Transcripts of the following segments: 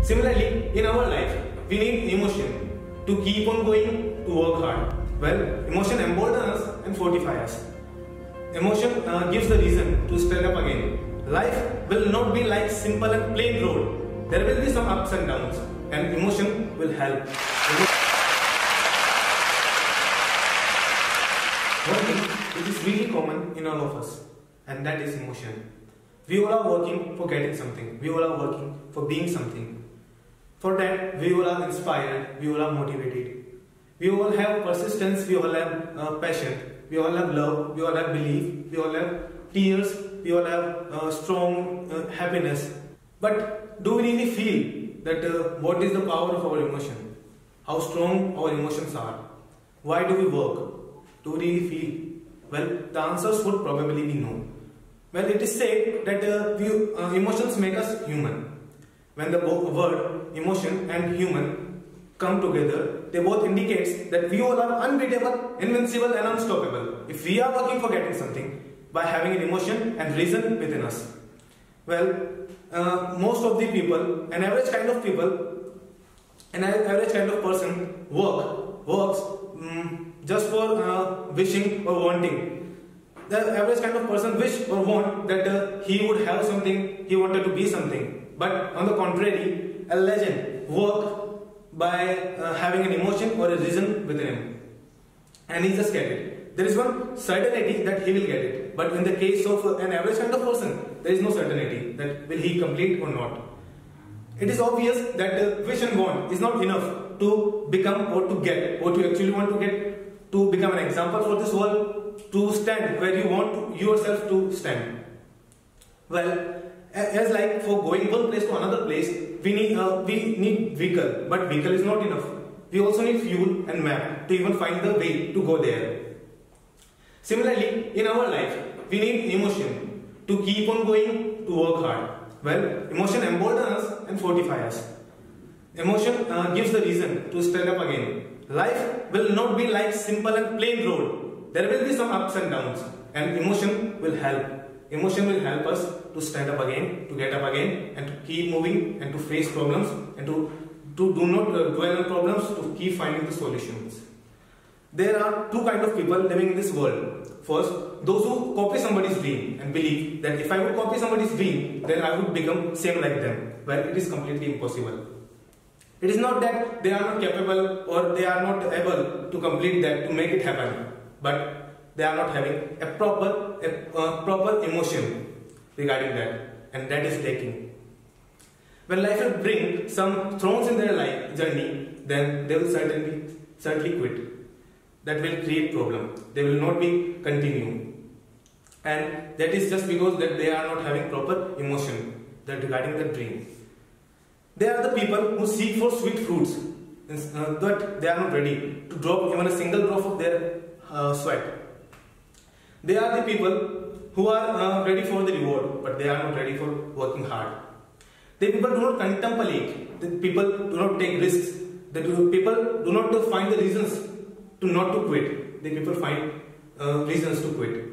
Similarly, in our life, we need emotion to keep on going, to work hard. Well, emotion emboldens us and fortifies us. Emotion gives the reason to stand up again. Life will not be like simple and plain road. There will be some ups and downs, and emotion will help. One thing which is really common in all of us, and that is emotion. We all are working for getting something. We all are working for being something. For that, we all are inspired. We all are motivated. We all have persistence. We all have passion. We all have love. We all have belief. We all have tears. We all have strong happiness. But do we really feel that what is the power of our emotion? How strong our emotions are? Why do we work? Do we really feel? Well, the answers would probably be no. Well, it is said that emotions make us human. When the word emotion and human come together, they both indicate that we all are unbeatable, invincible and unstoppable if we are working for getting something by having an emotion and reason within us. Well, most of the people, an average kind of person works just for wishing or wanting. The average kind of person wish or want that he would have something, he wanted to be something. But on the contrary, a legend work by having an emotion or a reason within him. And he just get it. There is one certainty that he will get it. But in the case of an average kind of person, there is no certainty that will he complete or not. It is obvious that wish and want is not enough to become or to get what you actually want to get, to become an example for this world, to stand where you want yourself to stand. Well, as like for going one place to another place, we need vehicle, but vehicle is not enough. We also need fuel and map to even find the way to go there. Similarly, in our life, we need emotion to keep on going, to work hard. Well, emotion emboldens us and fortifies us. Emotion gives the reason to stand up again. Life will not be like simple and plain road. There will be some ups and downs, and emotion will help. Emotion will help us to stand up again, to get up again, and to keep moving, and to face problems, and to do not dwell on problems, to keep finding the solutions. There are two kinds of people living in this world. First, those who copy somebody's dream and believe that if I would copy somebody's dream, then I would become same like them. Well, it is completely impossible. It is not that they are not capable or they are not able to complete that, to make it happen, but they are not having a proper emotion regarding that, and that is lacking. When life will bring some thorns in their life journey, then they will certainly quit. That will create problem. They will not be continuing, and that is just because that they are not having proper emotion that regarding the dream. They are the people who seek for sweet fruits, but they are not ready to drop even a single drop of their sweat. They are the people who are ready for the reward, but they are not ready for working hard. The people do not contemplate. The people do not take risks. The people do not find the reasons to not to quit. The people find reasons to quit.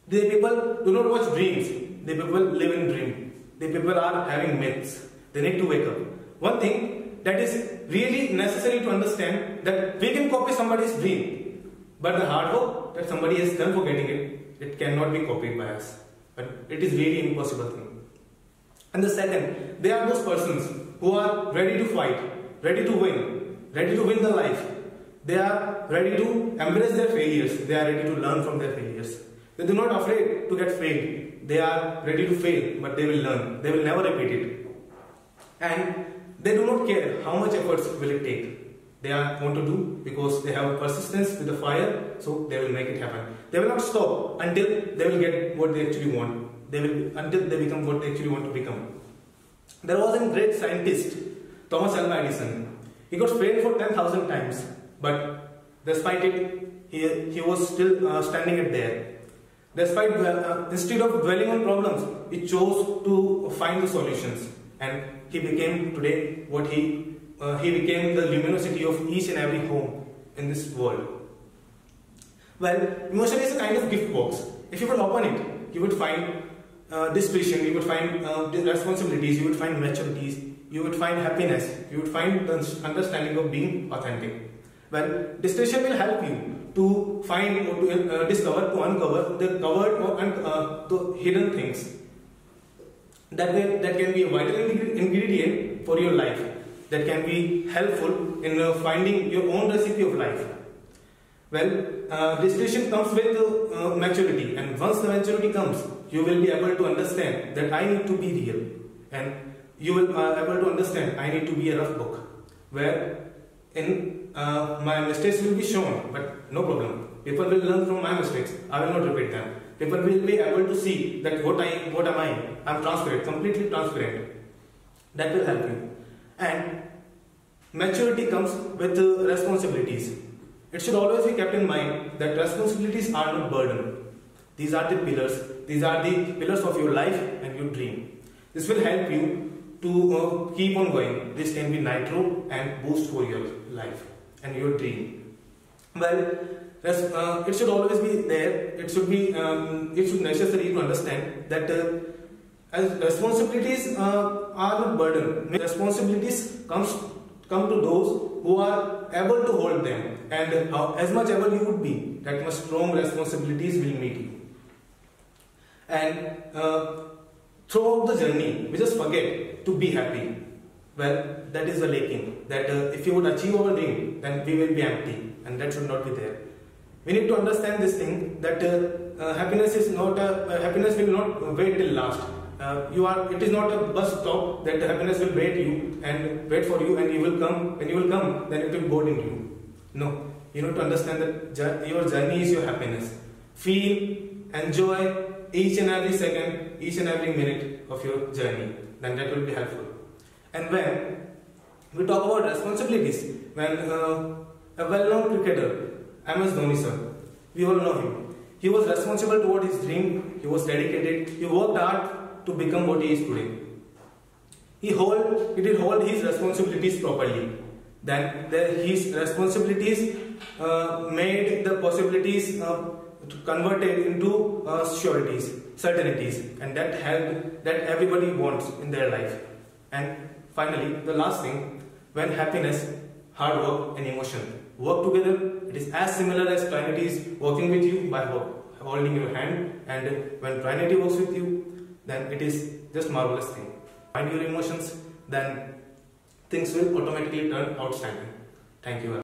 The people do not watch dreams. The people live in dreams. The people are having myths. They need to wake up. One thing that is really necessary to understand, that we can copy somebody's dream, but the hard work that somebody has done for getting it, it cannot be copied by us. But it is really impossible thing. And the second, they are those persons who are ready to fight, ready to win the life. They are ready to embrace their failures. They are ready to learn from their failures. They do not afraid to get failed. They are ready to fail, but they will learn. They will never repeat it. And they do not care how much efforts will it take. They want to do because they have persistence with the fire, so they will make it happen. They will not stop until they will get what they actually want. Until they become what they actually want to become. There was a great scientist, Thomas Alva Edison. He got failed for 10,000 times, but despite it, he was still standing there. Despite instead of dwelling on problems, he chose to find the solutions, and he became today what he became the luminosity of each and every home in this world. Well, emotion is a kind of gift box. If you would open it, you would find discretion, you would find responsibilities, you would find maturities, you would find happiness, you would find the understanding of being authentic. Well, distillation will help you to find or to discover, to uncover the covered or the hidden things that can be a vital ingredient for your life, that can be helpful in finding your own recipe of life. Well, distillation comes with maturity, and once the maturity comes, you will be able to understand that I need to be real, and you will be able to understand I need to be a rough book, where in my mistakes will be shown, but no problem. People will learn from my mistakes. I will not repeat them. People will be able to see that what am I? I'm transparent, completely transparent. That will help you. And maturity comes with responsibilities. It should always be kept in mind that responsibilities are not burden. These are the pillars. These are the pillars of your life and your dream. This will help you to keep on going. This can be nitro and boost for your life and your dream. Well, it should always be there. It should be necessary to understand that as responsibilities are not burden. Responsibilities come to those who are able to hold them, and as much able you would be, that much strong responsibilities will meet you. And throughout the journey, we just forget to be happy. Well, that is the lacking. That if you would achieve our dream, then we will be empty, and that should not be there. We need to understand this thing that happiness will not wait till last. It is not a bus stop that happiness will wait for you, and you will come. When you will come, then it will boarding you. No, you need to understand that your journey is your happiness. Feel, enjoy each and every second, each and every minute of your journey. Then that will be helpful. And when we talk about responsibilities, when a well-known cricketer, MS Dhoni sir, we all know him. He was responsible toward his dream. He was dedicated. He worked hard to become what he is today. He did hold his responsibilities properly. Then his responsibilities made the possibilities converted into certainties, and that helped that everybody wants in their life. And finally, the last thing, when happiness, hard work, and emotion work together, it is as similar as Trinity is working with you by holding your hand, and when Trinity works with you, then it is just marvelous thing. Find your emotions, then things will automatically turn outstanding. Thank you.